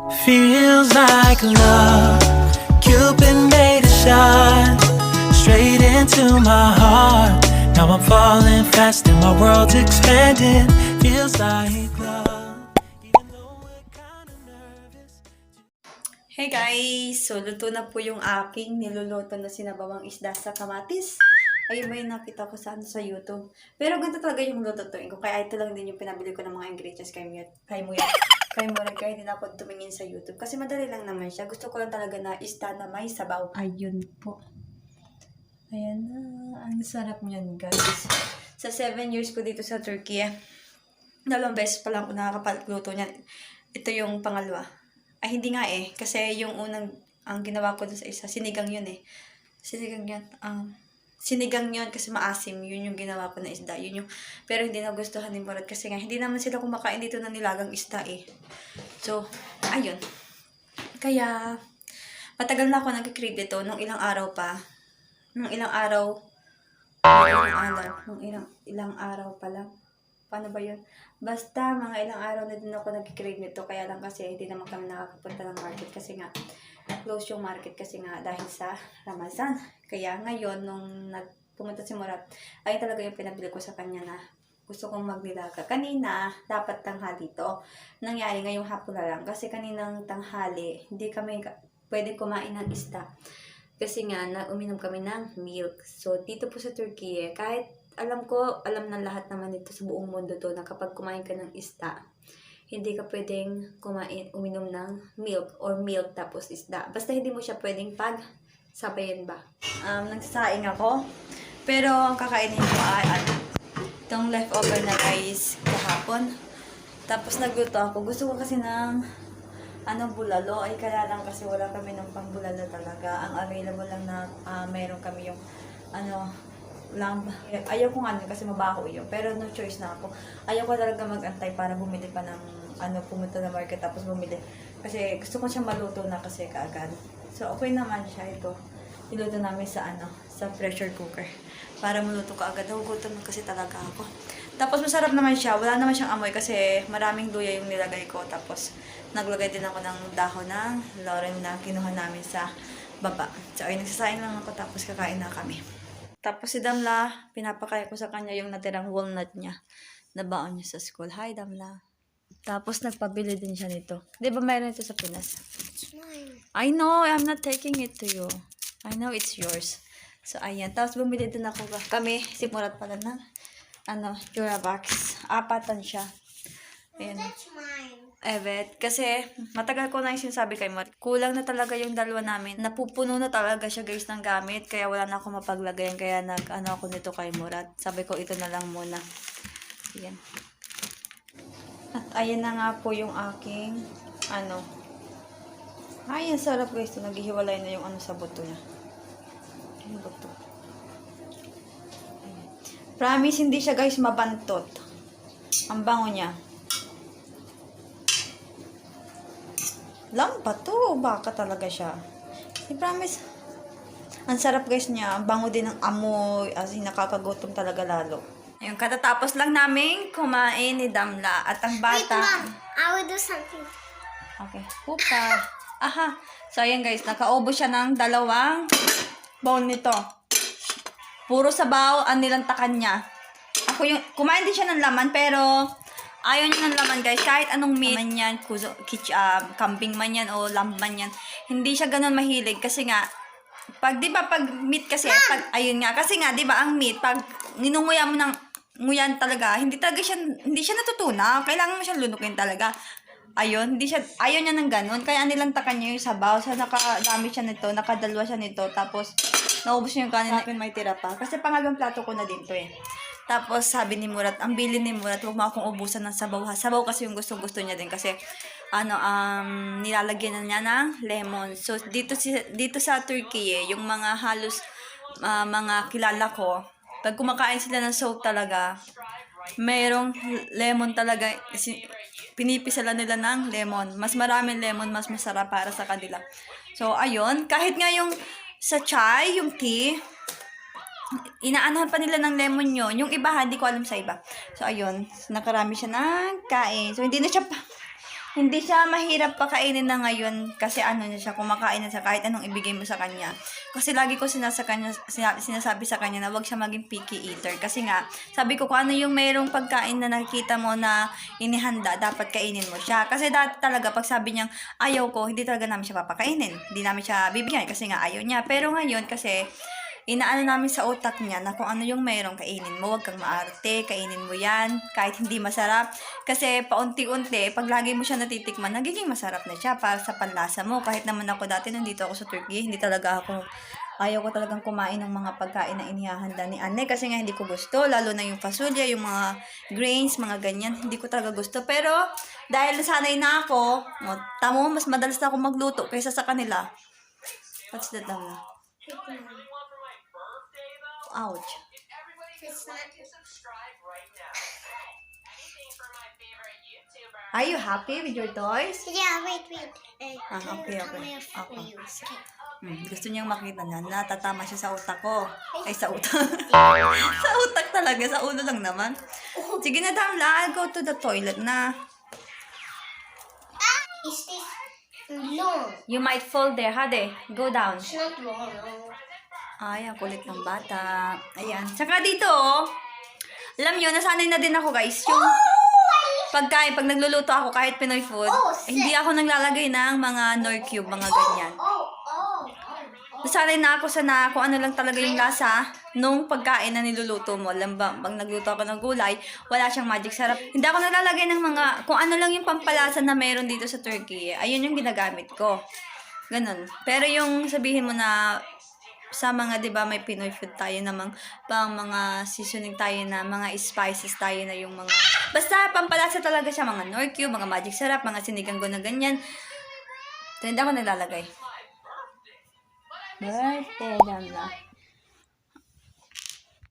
Feels like love. Cupid made a shot straight into my heart. Now I'm falling fast and my world's expanding. Feels like love, even though we're kind of nervous. Hey guys! So, luto na po yung aking niluluto na sinabawang isda sa kamatis. Ayun ba yung nakita ko sa YouTube. Pero ganito talaga yung lututuin ko. Kaya ito lang din yung pinabili ko ng mga ingredients kay Murat. Kaya hindi na ako tumingin sa YouTube. Kasi madali lang naman siya. Gusto ko lang talaga na isda na may sabaw. Ayun po. Ayan na. Ang sarap niyan guys. Sa 7 years ko dito sa Turkey, 2 beses pa lang ako nakakapagluto niyan. Ito yung pangalawa. Ay, hindi nga eh. Kasi yung unang, ang ginawa ko dun sa isa, sinigang yun eh. Sinigang yun kasi maasim. Yun yung ginawa ko na isda. Yun yung, pero hindi na gustuhan ni Murat kasi nga, hindi naman sila kumakain dito ng nilagang isda eh. So, ayun. Kaya, matagal na ako nag-crave dito. Nung ilang araw pa. Nung ilang araw pa lang. Paano ba yun? Basta, mga ilang araw na din ako nag-crave nito. Kaya lang kasi, hindi naman kami nakakapunta ng market. Kasi nga, close yung market kasi nga dahil sa Ramazan. Kaya ngayon, nung pumunta si Murat, ay talaga yung pinabili ko sa kanya na gusto kong magnilaga. Kanina, dapat tanghali to. Nangyari ngayong hapon na lang. Kasi kaninang tanghali, hindi kami pwede kumain ng isda. Kasi nga, uminom kami ng milk. So, dito po sa Turkey, kahit alam ng lahat naman dito sa buong mundo to na kapag kumain ka ng isda, hindi ka pwedeng uminom ng milk or milk tapos isda. Basta hindi mo siya pwedeng pagsabayin ba. Nagsasaing ako. Pero ang kakainin ko ay itong leftover na rice kahapon. Tapos nagluto ako. Gusto ko kasi ng bulalo. Ay kaya lang kasi wala kami ng pambulalo talaga. Ang available lang na mayroon kami yung ayaw ko kasi mabaho yun. Pero no choice na ako. Ayaw ko talaga mag-antay para bumili pa ng pumunta na market tapos bumili. Kasi gusto ko siya maluto na kasi kaagad. So okay naman siya ito. Niluto namin sa sa pressure cooker. Para maluto kaagad. Nagugutom kasi talaga ako. Tapos masarap naman siya. Wala naman siyang amoy kasi maraming luya yung nilagay ko. Tapos naglagay din ako ng dahon ng laurel na kinuha namin sa baba. So ay nagsasaing lang ako tapos kakain na kami. Tapos si Damla, pinapakaya ko sa kanya yung natirang walnut niya. Nabaon niya sa school. Hi, Damla. Tapos nagpabili din siya nito. Di ba mayroon ito sa Pinas? It's mine. I know, I'm not taking it to you. I know it's yours. So, ayan. Tapos bumili din ako. Kami, si Murat pala na. Durabox. 4 siya. Ayan. That's mine. Evet. Kasi, matagal ko na yung sinasabi kay Murat. Kulang na talaga yung dalawa namin. Napupuno na talaga siya guys ng gamit. Kaya wala na ako mapaglagayan. Kaya ako nito kay Murat. Sabi ko, ito na lang muna. Ayan. At ayan na nga po yung aking Ay, ang sarap guys. Ito, naghihiwalay na yung sa buto niya. Yung buto. Ayan. Promise, hindi siya guys mabantot. Ang bango niya. Lang ba to? Baka talaga siya. I promise. Ang sarap guys niya. Ang bango din ng amoy. As in, nakakagutom talaga lalo. Ayun, katatapos lang namin kumain ni Damla. At ang Wait, bata... Mom. I will do something. Okay. Pupa. Aha. So, ayan guys. Nakaubo siya ng 2 bowl nito. Puro sabaw ang nilantakan niya. Kumain din siya ng laman, pero ayaw niya ng laman guys. Kahit anong meat man yan, kambing man yan o lamb man yan. Hindi siya ganun mahilig kasi nga, pag meat kasi, ayun nga, kasi nga, di ba, ang meat, pag ninunguya mo ng nguyan talaga, hindi siya natutunaw. Kailangan mo siyang lunukin talaga. Ayun, ayaw niya ng ganun. Kaya nilantakan niya yung sabaw. So, nakagamit siya nito, nakadalwa siya nito. Tapos, naubos niya yung kanin na may tira pa. Kasi pangalawang plato ko na din to eh. Tapos, sabi ni Murat, ang bili ni Murat, huwag mo akong ubusan ng sabaw. Sabaw kasi yung gusto niya din. Kasi, nilalagyan na niya ng lemon. So, dito sa Turkey yung mga halos, mga kilala ko, pag kumakain sila ng soup talaga, mayroong lemon talaga. Pinipisalan nila ng lemon. Mas maraming lemon, mas masarap para sa kanila. So, ayun. Kahit nga yung sa chai, yung tea, inaanahan pa nila ng lemon yun. Yung iba, hindi ko alam sa iba. So, ayun. Nakarami siya ng kain. So, hindi na hindi siya mahirap pakainin na ngayon kasi ano niya siya, kumakain na siya kahit anong ibigay mo sa kanya. Kasi lagi ko sinasabi sa kanya na wag siya maging picky eater. Kasi nga, sabi ko kung ano yung mayroong pagkain na nakikita mo na inihanda, dapat kainin mo siya. Kasi dati talaga, pag sabi niyang ayaw ko, hindi talaga namin siya papakainin. Hindi namin siya bibigyan kasi nga ayaw niya. Pero ngayon kasi, inaano namin sa utak niya na kung ano yung mayroong kainin mo, huwag kang maarte, kainin mo yan, kahit hindi masarap. Kasi paunti-unti, pag lagi mo siya natitikman, nagiging masarap na siya para sa panlasa mo. Kahit naman ako dati, nandito ako sa Turkey, ayaw ko talagang kumain ng mga pagkain na inihahanda ni Anne kasi nga hindi ko gusto, lalo na yung fasulya, yung mga grains, mga ganyan, hindi ko talaga gusto. Pero, dahil nasanay na ako, tamo, mas madalas na ako magluto kaysa sa kanila. What's that daw na? Ouch. It's not. Are you happy with your toys? Yeah, wait. Okay. For you. Okay. Gusto niyang makita na natatama siya sa utak ko. Ay, sa utak. Sa utak talaga. Sa ulo lang naman. Sige na, Damla. I'll go to the toilet na. Is this long? You might fall there, Hade. Go down. It's not long. No. Ay, ang kulit ng bata. Ayan. Tsaka dito, oh. Alam nyo, nasanay na din ako, guys. Yung pagkain, pag nagluluto ako, kahit Pinoy food, hindi ako naglalagay ng mga Knorr cube, mga ganyan. Nasanay na ako sa kung ano lang talaga yung lasa nung pagkain na niluluto mo. Alam ba, pag nagluto ako ng gulay, wala siyang magic sarap. Hindi ako naglalagay ng mga, kung ano lang yung pampalasa na meron dito sa Turkey, ayun yung ginagamit ko. Ganun. Pero yung sabihin mo na, sa mga, di ba, may Pinoy food tayo namang pang mga seasoning tayo na mga spices tayo na yung mga, basta pampalasa talaga siya, mga Knorr cube, mga magic sarap, mga sinigang na ganyan. Ito, hindi ako naglalagay. Birthday, Damla.